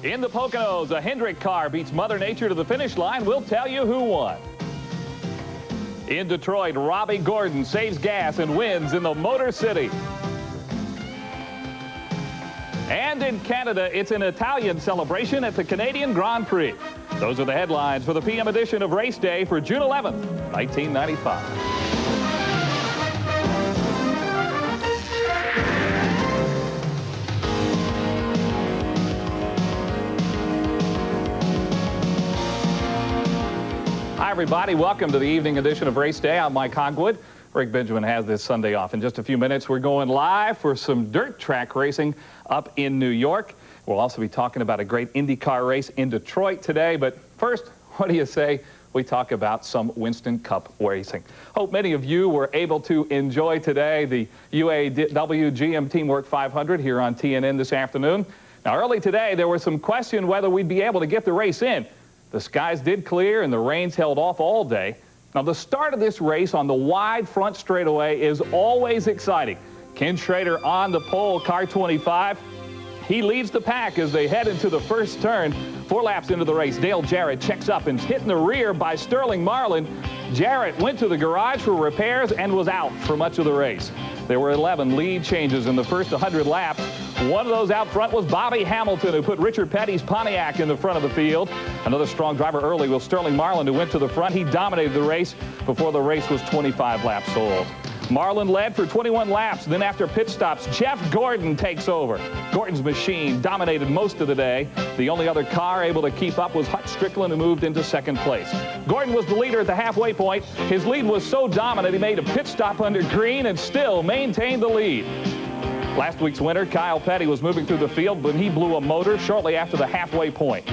In the Poconos, a Hendrick car beats Mother Nature to the finish line. We'll tell you who won. In Detroit, Robbie Gordon saves gas and wins in the Motor City. And in Canada, it's an Italian celebration at the Canadian Grand Prix. Those are the headlines for the PM edition of Race Day for June 11th, 1995. Hi, everybody. Welcome to the evening edition of Race Day. I'm Mike Hogwood. Rick Benjamin has this Sunday off. In just a few minutes, we're going live for some dirt track racing up in New York. We'll also be talking about a great IndyCar race in Detroit today. But first, what do you say we talk about some Winston Cup racing? Hope many of you were able to enjoy today the UAW GM Teamwork 500 here on TNN this afternoon. Now, early today, there was some question whether we'd be able to get the race in. The skies did clear and the rains held off all day. Now, the start of this race on the wide front straightaway is always exciting. Ken Schrader on the pole, car 25. He leads the pack as they head into the first turn. 4 laps into the race, Dale Jarrett checks up and hit in the rear by Sterling Marlin. Jarrett went to the garage for repairs and was out for much of the race. There were 11 lead changes in the first 100 laps. One of those out front was Bobby Hamilton, who put Richard Petty's Pontiac in the front of the field. Another strong driver early was Sterling Marlin, who went to the front. He dominated the race before the race was 25 laps old. Marlin led for 21 laps. Then after pit stops, Jeff Gordon takes over. Gordon's machine dominated most of the day. The only other car able to keep up was Hut Strickland, who moved into second place. Gordon was the leader at the halfway point. His lead was so dominant he made a pit stop under green and still maintained the lead. Last week's winner, Kyle Petty, was moving through the field when he blew a motor shortly after the halfway point.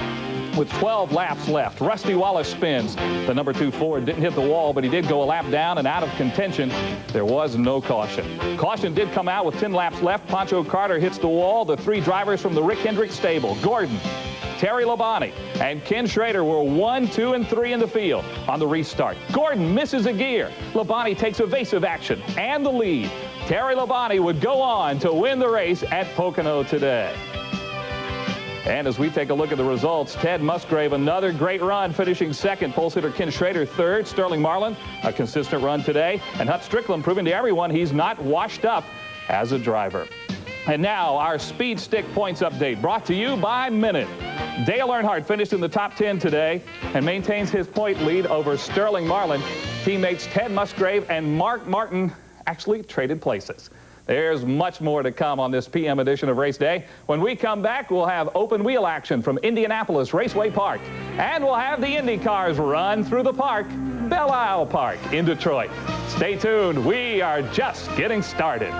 With 12 laps left, Rusty Wallace spins. The number 2 Ford didn't hit the wall, but he did go a lap down and out of contention. There was no caution. Caution did come out with 10 laps left. Pancho Carter hits the wall. The 3 drivers from the Rick Hendrick stable, Gordon, Terry Labonte, and Ken Schrader were 1, 2, and 3 in the field on the restart. Gordon misses a gear. Labonte takes evasive action and the lead. Terry Labonte would go on to win the race at Pocono today. And as we take a look at the results, Ted Musgrave, another great run, finishing second. Pole sitter Ken Schrader third. Sterling Marlin, a consistent run today. And Hut Strickland proving to everyone he's not washed up as a driver. And now our Speed Stick Points Update, brought to you by Minute. Dale Earnhardt finished in the top 10 today and maintains his point lead over Sterling Marlin. Teammates Ted Musgrave and Mark Martin actually traded places. There's much more to come on this PM edition of Race Day. When we come back, we'll have open wheel action from Indianapolis Raceway Park. And we'll have the Indy cars run through the park, Belle Isle Park in Detroit. Stay tuned. We are just getting started.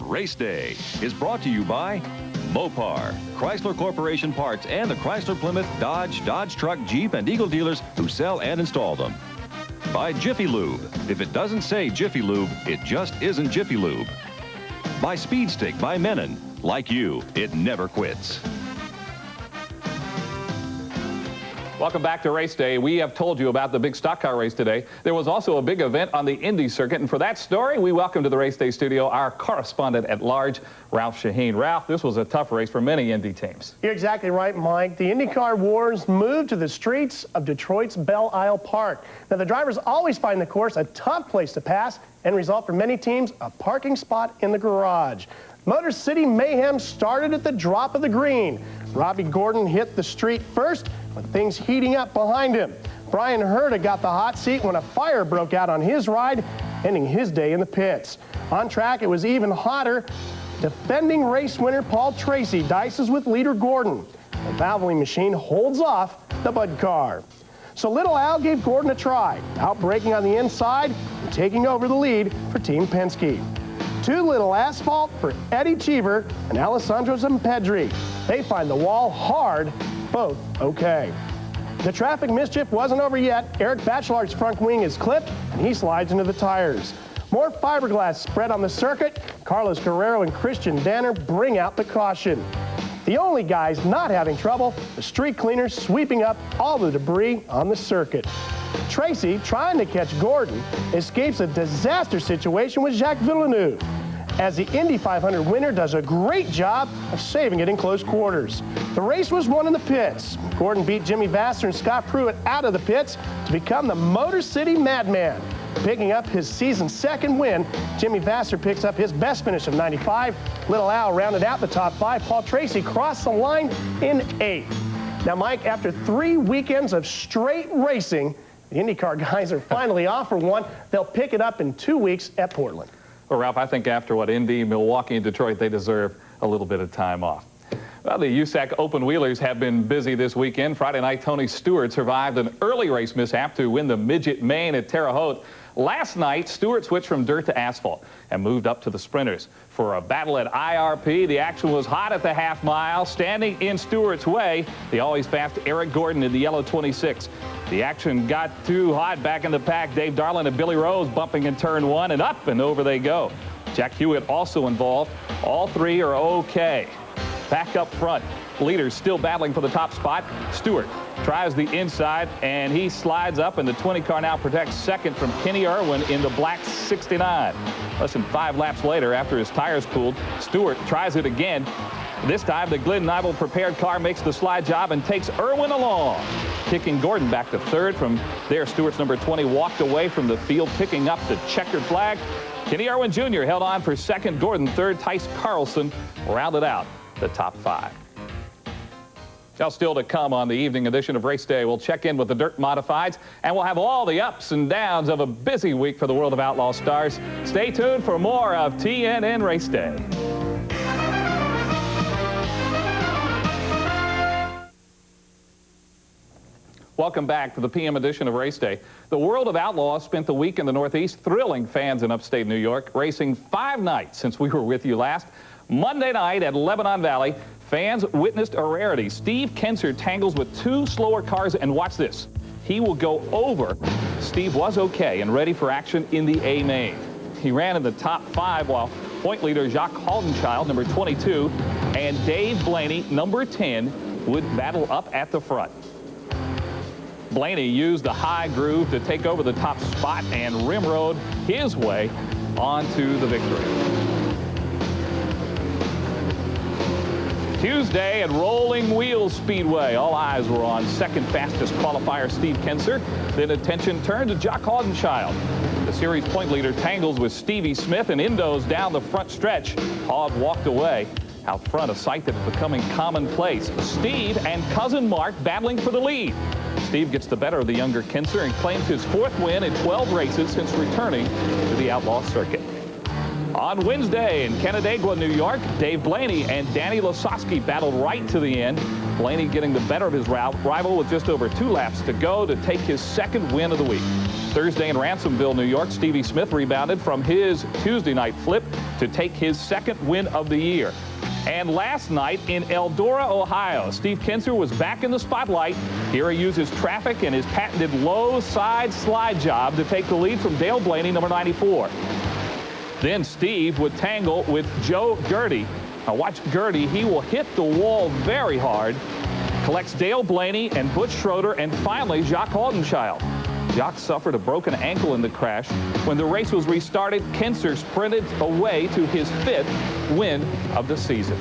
Race Day is brought to you by Mopar, Chrysler Corporation parts, and the Chrysler Plymouth, Dodge, Dodge Truck, Jeep, and Eagle dealers who sell and install them. By Jiffy Lube. If it doesn't say Jiffy Lube, it just isn't Jiffy Lube. By Speed Stick by Menon. Like you, it never quits. Welcome back to Race Day. We have told you about the big stock car race today. There was also a big event on the Indy circuit, and for that story, we welcome to the Race Day studio our correspondent at large, Ralph Shaheen. Ralph, this was a tough race for many Indy teams. You're exactly right, Mike. The IndyCar wars moved to the streets of Detroit's Belle Isle Park. Now, the drivers always find the course a tough place to pass, and result for many teams, a parking spot in the garage. Motor City mayhem started at the drop of the green. Robbie Gordon hit the street first, with things heating up behind him. Brian Herta got the hot seat when a fire broke out on his ride, ending his day in the pits. On track, it was even hotter. Defending race winner Paul Tracy dices with leader Gordon. The Valvoline machine holds off the Bud car. So Little Al gave Gordon a try, outbraking on the inside and taking over the lead for Team Penske. Too little asphalt for Eddie Cheever and Alessandro Zampedri. They find the wall hard, both okay. The traffic mischief wasn't over yet. Eric Bachelard's front wing is clipped, and he slides into the tires. More fiberglass spread on the circuit. Carlos Guerrero and Christian Danner bring out the caution. The only guys not having trouble, the street cleaners sweeping up all the debris on the circuit. Tracy, trying to catch Gordon, escapes a disaster situation with Jacques Villeneuve, as the Indy 500 winner does a great job of saving it in close quarters. The race was won in the pits. Gordon beat Jimmy Vasser and Scott Pruitt out of the pits to become the Motor City Madman. Picking up his season's second win, Jimmy Vasser picks up his best finish of 95. Little Al rounded out the top 5. Paul Tracy crossed the line in 8th. Now, Mike, after 3 weekends of straight racing, the IndyCar guys are finally off for one. They'll pick it up in 2 weeks at Portland. Well, Ralph, I think after what Indy, Milwaukee, and Detroit, they deserve a little bit of time off. Well, the USAC Open Wheelers have been busy this weekend. Friday night, Tony Stewart survived an early race mishap to win the Midget Main at Terre Haute. Last night, Stewart switched from dirt to asphalt and moved up to the sprinters. For a battle at IRP, the action was hot at the half mile. Standing in Stewart's way, the always fast Eric Gordon in the yellow 26. The action got too hot back in the pack. Dave Darland and Billy Rose bumping in turn 1, and up and over they go. Jack Hewitt also involved. All 3 are okay. Back up front, leaders still battling for the top spot. Stewart tries the inside, and he slides up, and the 20 car now protects second from Kenny Irwin in the black 69. Less than 5 laps later, after his tires cooled, Stewart tries it again. This time, the Glenn Nibel prepared car makes the slide job and takes Irwin along, kicking Gordon back to third. From there, Stewart's number 20 walked away from the field, picking up the checkered flag. Kenny Irwin Jr. held on for second. Gordon third. Tice Carlson rounded out the top 5. Now, still to come on the evening edition of Race Day, we'll check in with the Dirt Modifieds, and we'll have all the ups and downs of a busy week for the World of Outlaw stars. Stay tuned for more of TNN Race Day. Welcome back to the PM edition of Race Day. The World of Outlaws spent the week in the Northeast thrilling fans in upstate New York, racing 5 nights since we were with you last. Monday night at Lebanon Valley, fans witnessed a rarity. Steve Kenser tangles with 2 slower cars, and watch this. He will go over. Steve was okay and ready for action in the A main. He ran in the top 5 while point leader Jacques Haldenchild, number 22, and Dave Blaney, number 10, would battle up at the front. Blaney used the high groove to take over the top spot and rimroad his way onto the victory. Tuesday at Rolling Wheels Speedway, all eyes were on second fastest qualifier Steve Kenser. Then attention turned to Jacques Haldenchild. The series point leader tangles with Stevie Smith and Indos down the front stretch. Hod walked away. Out front, a sight that is becoming commonplace. Steve and cousin Mark battling for the lead. Steve gets the better of the younger Kenser and claims his 4th win in 12 races since returning to the outlaw circuit. On Wednesday in Canandaigua, New York, Dave Blaney and Danny Lasowski battled right to the end. Blaney getting the better of his rival with just over 2 laps to go to take his 2nd win of the week. Thursday in Ransomville, New York, Stevie Smith rebounded from his Tuesday night flip to take his 2nd win of the year. And last night in Eldora, Ohio, Steve Kenser was back in the spotlight. Here he uses traffic and his patented low side slide job to take the lead from Dale Blaney, number 94. Then Steve would tangle with Joe Gertie. Now watch Gertie. He will hit the wall very hard. Collects Dale Blaney and Butch Schroeder, and finally Jacques Haldenchild. Jacques suffered a broken ankle in the crash. When the race was restarted, Kenser sprinted away to his 5th win of the season.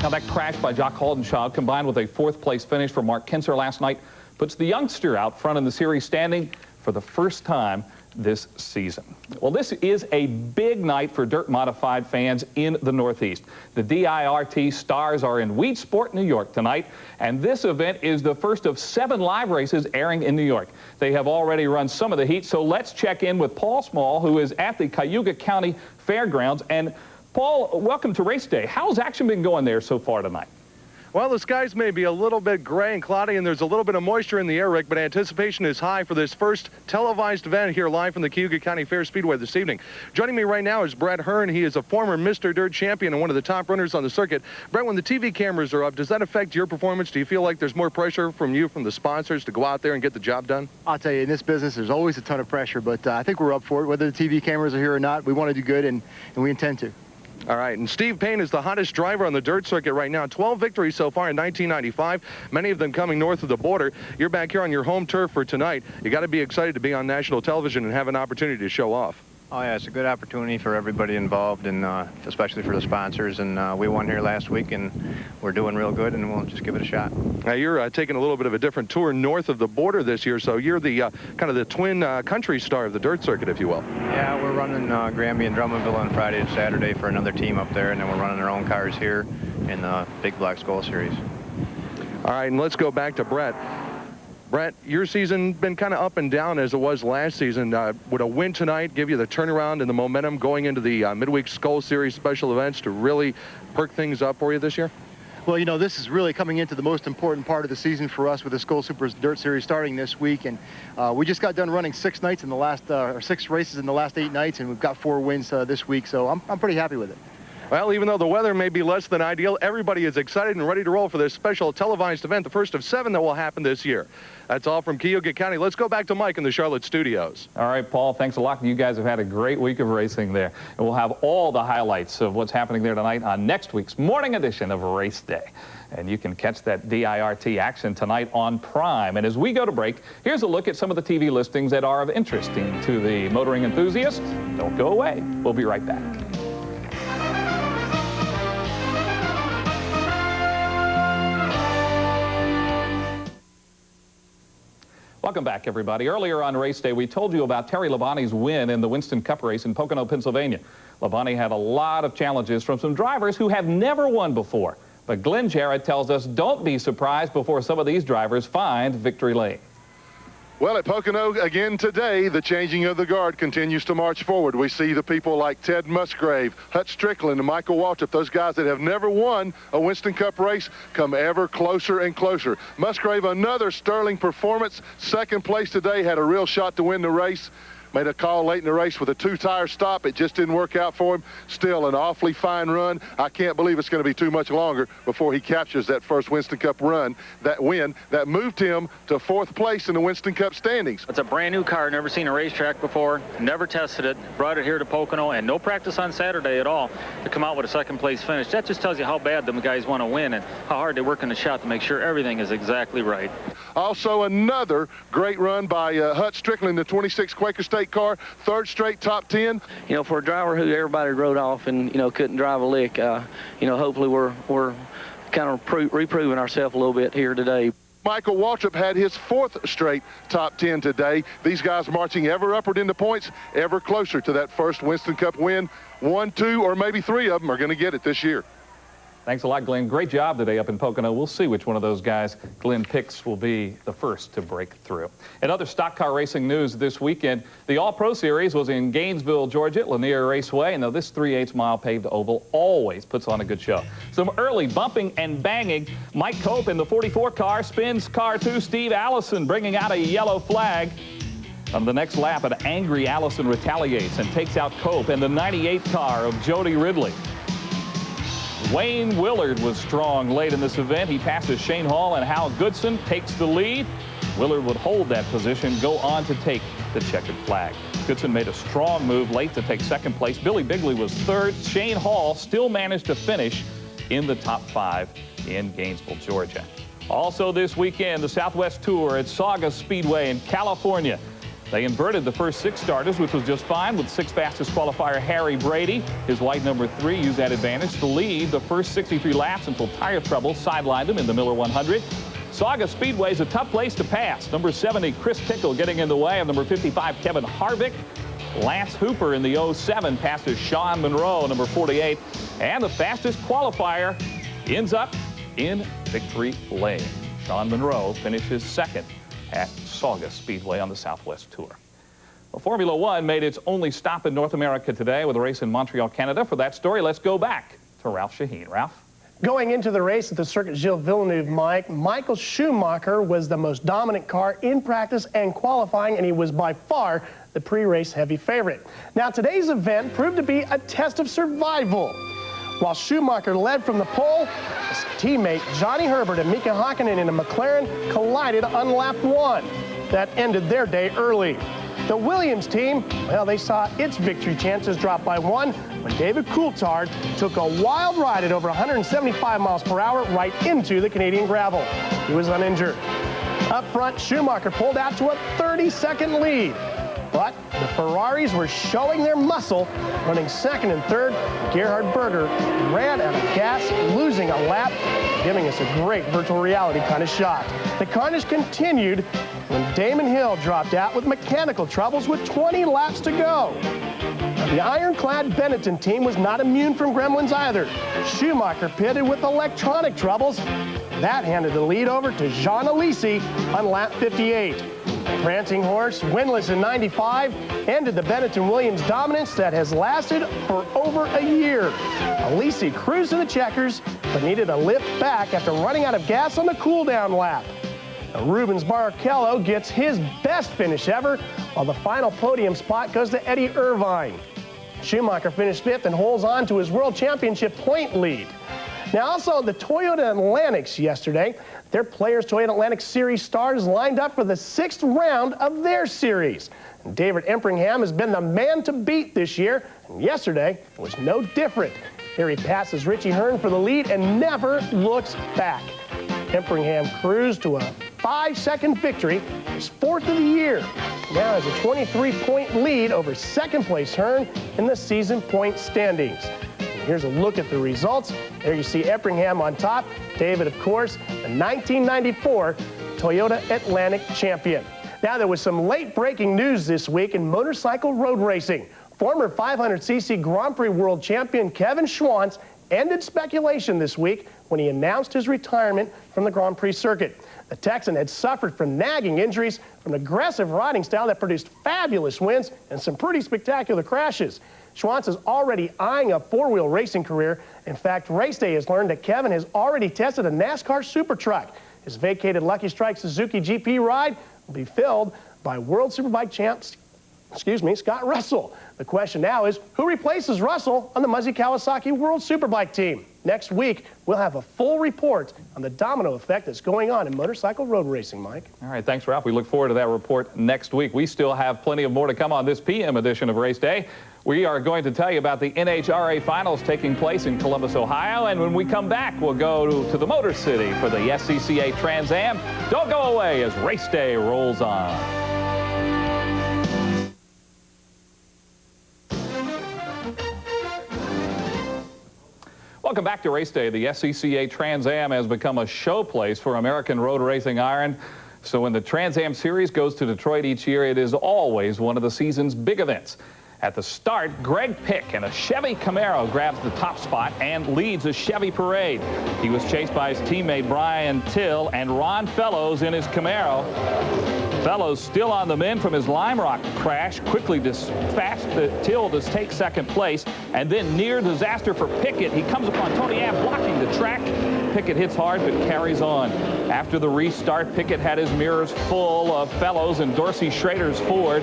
Now that crash by Jacques Haldenchild, combined with a 4th place finish for Mark Kenser last night, puts the youngster out front in the series standing for the first time this season. Well, this is a big night for dirt modified fans in the Northeast. The DIRT Stars are in Weedsport, New York tonight, and this event is the first of 7 live races airing in New York. They have already run some of the heat, so let's check in with Paul Small, who is at the Cayuga County Fairgrounds. And Paul, welcome to Race Day. How's action been going there so far tonight? Well, the skies may be a little bit gray and cloudy, and there's a little bit of moisture in the air, Rick, but anticipation is high for this first televised event here live from the Cayuga County Fair Speedway this evening. Joining me right now is Brett Hearn. He is a former Mr. Dirt champion and one of the top runners on the circuit. Brett, when the TV cameras are up, does that affect your performance? Do you feel like there's more pressure from the sponsors to go out there and get the job done? I'll tell you, in this business, there's always a ton of pressure, but I think we're up for it. Whether the TV cameras are here or not, we want to do good, and we intend to. All right, and Steve Payne is the hottest driver on the dirt circuit right now. 12 victories so far in 1995, many of them coming north of the border. You're back here on your home turf for tonight. You got to be excited to be on national television and have an opportunity to show off. Oh yeah, it's a good opportunity for everybody involved, and especially for the sponsors. And we won here last week, and we're doing real good, and we'll just give it a shot. Now you're taking a little bit of a different tour north of the border this year, so you're the kind of the twin country star of the dirt circuit, if you will. Yeah, we're running Granby and Drummondville on Friday and Saturday for another team up there, and then we're running our own cars here in the Big Black Skull Series. All right, and let's go back to Brett. Brett, your season been kind of up and down as it was last season. Would a win tonight give you the turnaround and the momentum going into the midweek Skull Series special events to really perk things up for you this year? Well, you know, this is really coming into the most important part of the season for us with the Skull Supers Dirt Series starting this week. And we just got done running 6 nights in the last, or 6 races in the last 8 nights, and we've got 4 wins this week. So I'm pretty happy with it. Well, even though the weather may be less than ideal, everybody is excited and ready to roll for this special televised event, the first of 7 that will happen this year. That's all from Cayuga County. Let's go back to Mike in the Charlotte studios. All right, Paul, thanks a lot. You guys have had a great week of racing there. And we'll have all the highlights of what's happening there tonight on next week's morning edition of Race Day. And you can catch that DIRT action tonight on Prime. And as we go to break, here's a look at some of the TV listings that are of interest to the motoring enthusiast. Don't go away. We'll be right back. Welcome back, everybody. Earlier on Race Day, we told you about Terry Labonte's win in the Winston Cup race in Pocono, Pennsylvania. Labonte had a lot of challenges from some drivers who have never won before. But Glenn Jarrett tells us don't be surprised before some of these drivers find victory lane. Well, at Pocono again today, the changing of the guard continues to march forward. We see the people like Ted Musgrave, Hut Strickland, and Michael Waltrip, those guys that have never won a Winston Cup race, come ever closer and closer. Musgrave, another sterling performance. Second place today, had a real shot to win the race. Made a call late in the race with a 2-tire stop. It just didn't work out for him. Still an awfully fine run. I can't believe it's going to be too much longer before he captures that first Winston Cup run, that win, that moved him to 4th place in the Winston Cup standings. It's a brand new car, never seen a racetrack before, never tested it, brought it here to Pocono, and no practice on Saturday at all to come out with a 2nd place finish. That just tells you how bad them guys want to win and how hard they work in the shop to make sure everything is exactly right. Also another great run by Hut Strickland, the 26 Quaker State car, 3rd straight top 10. You know, for a driver who everybody wrote off and, you know, couldn't drive a lick, you know, hopefully we're kind of reproving ourselves a little bit here today. Michael Waltrip had his 4th straight top 10 today. These guys marching ever upward in the points, ever closer to that first Winston Cup win. 1, 2, or maybe 3 of them are going to get it this year. Thanks a lot, Glenn. Great job today up in Pocono. We'll see which one of those guys Glenn picks will be the first to break through. In other stock car racing news this weekend, the All-Pro Series was in Gainesville, Georgia, at Lanier Raceway. And now this 3/8 mile paved oval always puts on a good show. Some early bumping and banging. Mike Cope in the 44 car spins car 2, Steve Allison, bringing out a yellow flag. On the next lap, an angry Allison retaliates and takes out Cope in the 98 car of Jody Ridley. Wayne Willard was strong late in this event. He passes Shane Hall, and Hal Goodson takes the lead. Willard would hold that position, go on to take the checkered flag. Goodson made a strong move late to take 2nd place. Billy Bigley was 3rd. Shane Hall still managed to finish in the top 5 in Gainesville, Georgia. Also this weekend, the Southwest Tour at Saugus Speedway in California. They inverted the first 6 starters, which was just fine, with 6th fastest qualifier Harry Brady. His white number 3 used that advantage to lead the first 63 laps until tire trouble sidelined him in the Miller 100. Saugus Speedway is a tough place to pass. Number 70, Chris Tickle, getting in the way of number 55, Kevin Harvick. Lance Hooper in the 07 passes Sean Monroe, number 48. And the fastest qualifier ends up in victory lane. Sean Monroe finishes 2nd at Saugus Speedway on the Southwest Tour. Well, Formula One made its only stop in North America today with a race in Montreal, Canada. For that story, let's go back to Ralph Shaheen. Ralph? Going into the race at the Circuit Gilles Villeneuve, Mike, Michael Schumacher was the most dominant car in practice and qualifying, and he was by far the pre-race heavy favorite. Now, today's event proved to be a test of survival. While Schumacher led from the pole, his teammate Johnny Herbert and Mika Hakkinen in a McLaren collided on lap 1. That ended their day early. The Williams team, well, they saw its victory chances drop by 1 when David Coulthard took a wild ride at over 175 miles per hour right into the Canadian gravel. He was uninjured. Up front, Schumacher pulled out to a 30-second lead. But the Ferraris were showing their muscle, running second and third. Gerhard Berger ran out of gas, losing a lap, giving us a great virtual reality kind of shot. The carnage continued when Damon Hill dropped out with mechanical troubles with 20 laps to go. Now, the ironclad Benetton team was not immune from gremlins either. Schumacher pitted with electronic troubles. That handed the lead over to Jean Alesi on lap 58. Prancing Horse, winless in 95, ended the Benetton-Williams dominance that has lasted for over a year. Alesi cruised to the checkers, but needed a lift back after running out of gas on the cool-down lap. Now, Rubens Barrichello gets his best finish ever, while the final podium spot goes to Eddie Irvine. Schumacher finished 5th and holds on to his World Championship point lead. Now, also, the Toyota Atlantics yesterday, their Players Toyota Atlantic Series stars lined up for the 6th round of their series. And David Empringham has been the man to beat this year, and yesterday was no different. Here he passes Richie Hearn for the lead and never looks back. Empringham cruised to a 5-second victory, his 4th of the year. Now has a 23-point lead over 2nd place Hearn in the season point standings. Here's a look at the results. There you see Empringham on top. David, of course, the 1994 Toyota Atlantic champion. Now, there was some late-breaking news this week in motorcycle road racing. Former 500cc Grand Prix world champion Kevin Schwantz ended speculation this week when he announced his retirement from the Grand Prix circuit. The Texan had suffered from nagging injuries from an aggressive riding style that produced fabulous wins and some pretty spectacular crashes. Schwantz is already eyeing a 4-wheel racing career. In fact, RaceDay has learned that Kevin has already tested a NASCAR super truck. His vacated Lucky Strike Suzuki GP ride will be filled by World Superbike champ, Scott Russell. The question now is, who replaces Russell on the Muzzy Kawasaki World Superbike team? Next week, we'll have a full report on the domino effect that's going on in motorcycle road racing, Mike. All right, thanks, Ralph. We look forward to that report next week. We still have plenty of more to come on this PM edition of Race Day. We are going to tell you about the NHRA finals taking place in Columbus, Ohio. And when we come back, we'll go to the Motor City for the SCCA Trans Am. Don't go away as Race Day rolls on. Welcome back to Race Day. The SCCA Trans Am has become a showplace for American road racing iron. So when the Trans Am Series goes to Detroit each year, it is always one of the season's big events. At the start, Greg Pick in a Chevy Camaro grabs the top spot and leads the Chevy parade. He was chased by his teammate Brian Till and Ron Fellows in his Camaro. Fellows still on the mend from his Lime Rock crash, quickly dispatched Till to take 2nd place, and then near disaster for Pickett. He comes upon Tony Abb blocking the track. Pickett hits hard but carries on. After the restart, Pickett had his mirrors full of Fellows and Dorsey Schrader's Ford.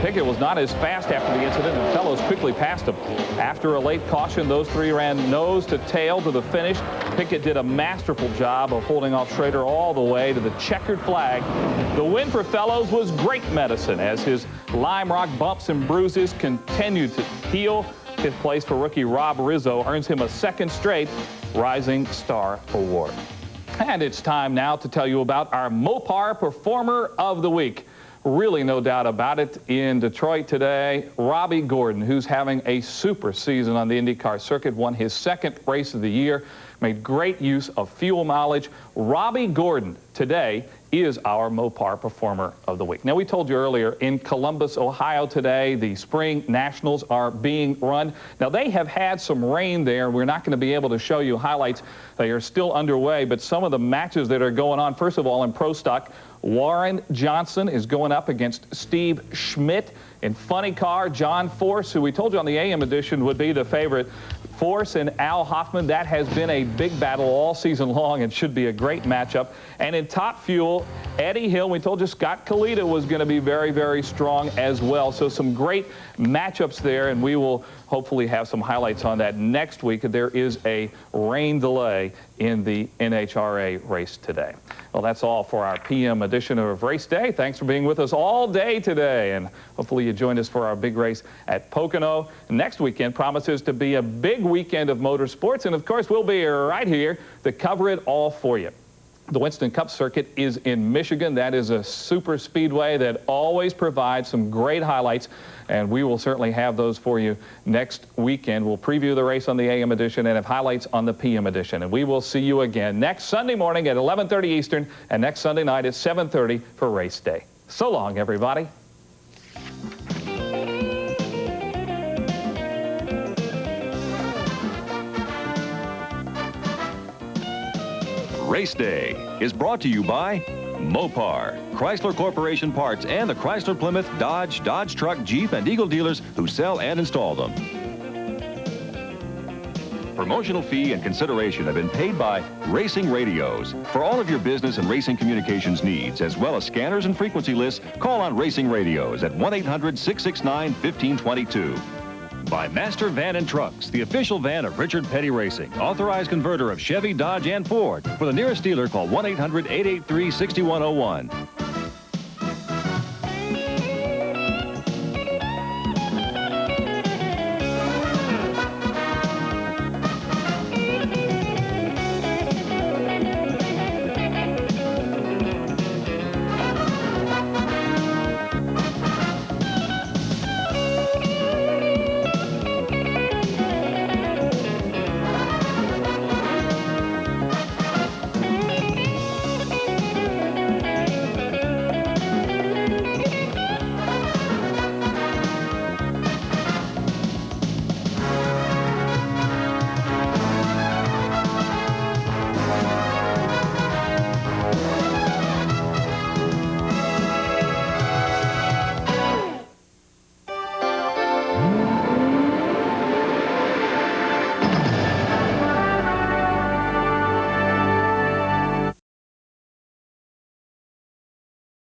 Pickett was not as fast after the incident, and Fellows quickly passed him. After a late caution, those three ran nose to tail to the finish. Pickett did a masterful job of holding off Schrader all the way to the checkered flag. The win for Fellows was great medicine as his Lime Rock bumps and bruises continued to heal. 5th place for rookie Rob Rizzo earns him a 2nd straight Rising Star Award. And it's time now to tell you about our Mopar Performer of the Week. Really no doubt about it, in Detroit today, Robbie Gordon, who's having a super season on the IndyCar circuit, won his 2nd race of the year, made great use of fuel mileage. Robbie Gordon today is our Mopar Performer of the Week. Now, we told you earlier, in Columbus, Ohio today, the Spring Nationals are being run. Now, they have had some rain there. We're not going to be able to show you highlights. They are still underway, but some of the matches that are going on, first of all, in Pro Stock, Warren Johnson is going up against Steve Schmidt. In Funny Car, John Force, who we told you on the AM edition would be the favorite. Force and Al Hoffman, that has been a big battle all season long and should be a great matchup. And in Top Fuel, Eddie Hill, we told you Scott Kalita was going to be very, very strong as well. So some great matchups there, and we will hopefully have some highlights on that next week. There is a rain delay in the NHRA race today. Well, that's all for our PM edition of Race Day. Thanks for being with us all day today, and hopefully you join us for our big race at Pocono. Next weekend promises to be a big weekend of motorsports, and of course we'll be right here to cover it all for you. The Winston Cup circuit is in Michigan. That is a super speedway that always provides some great highlights, and we will certainly have those for you next weekend. We'll preview the race on the AM edition and have highlights on the PM edition. And we will see you again next Sunday morning at 11:30 Eastern and next Sunday night at 7:30 for Race Day. So long, everybody. Race Day is brought to you by Mopar, Chrysler Corporation Parts, and the Chrysler Plymouth, Dodge Truck, Jeep, and Eagle dealers who sell and install them. Promotional fee and consideration have been paid by Racing Radios. For all of your business and racing communications needs, as well as scanners and frequency lists, call on Racing Radios at 1-800-669-1522. By Master Van and Trucks, the official van of Richard Petty Racing, authorized converter of Chevy, Dodge, and Ford. For the nearest dealer, call 1-800-883-6101.